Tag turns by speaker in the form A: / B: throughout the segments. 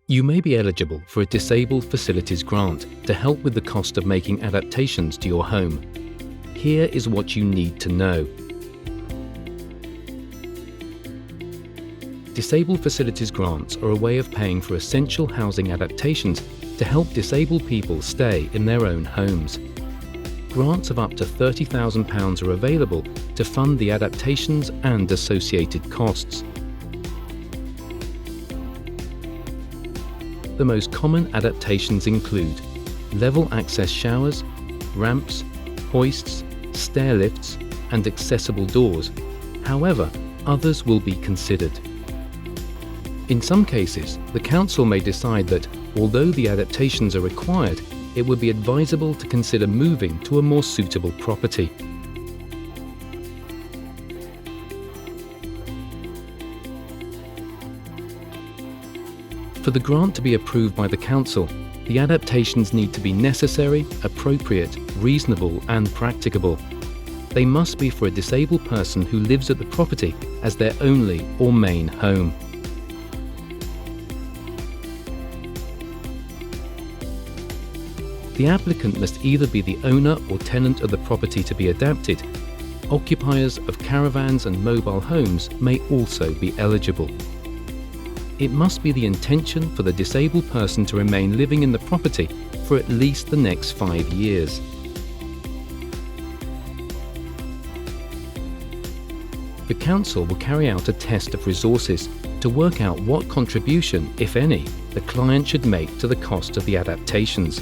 A: You may be eligible for a Disabled Facilities Grant to help with the cost of making adaptations to your home. Here is what you need to know. Disabled Facilities Grants are a way of paying for essential housing adaptations to help disabled people stay in their own homes. Grants of up to £30,000 are available to fund the adaptations and associated costs. The most common adaptations include level access showers, ramps, hoists, stair lifts, and accessible doors. However, others will be considered. In some cases, the council may decide that, although the adaptations are required, it would be advisable to consider moving to a more suitable property. For the grant to be approved by the council, the adaptations need to be necessary, appropriate, reasonable, and practicable. They must be for a disabled person who lives at the property as their only or main home. The applicant must either be the owner or tenant of the property to be adapted. Occupiers of caravans and mobile homes may also be eligible. It must be the intention for the disabled person to remain living in the property for at least the next 5 years. The council will carry out a test of resources to work out what contribution, if any, the client should make to the cost of the adaptations.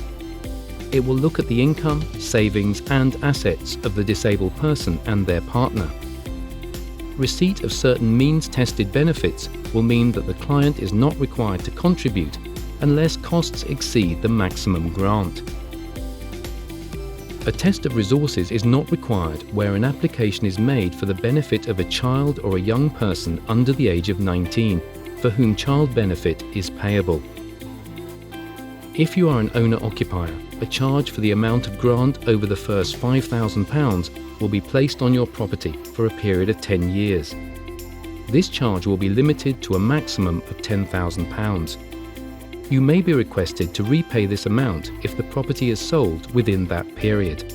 A: It will look at the income, savings, and assets of the disabled person and their partner. Receipt of certain means-tested benefits will mean that the client is not required to contribute unless costs exceed the maximum grant. A test of resources is not required where an application is made for the benefit of a child or a young person under the age of 19, for whom child benefit is payable. If you are an owner-occupier, a charge for the amount of grant over the first £5,000 will be placed on your property for a period of 10 years. This charge will be limited to a maximum of £10,000. You may be requested to repay this amount if the property is sold within that period.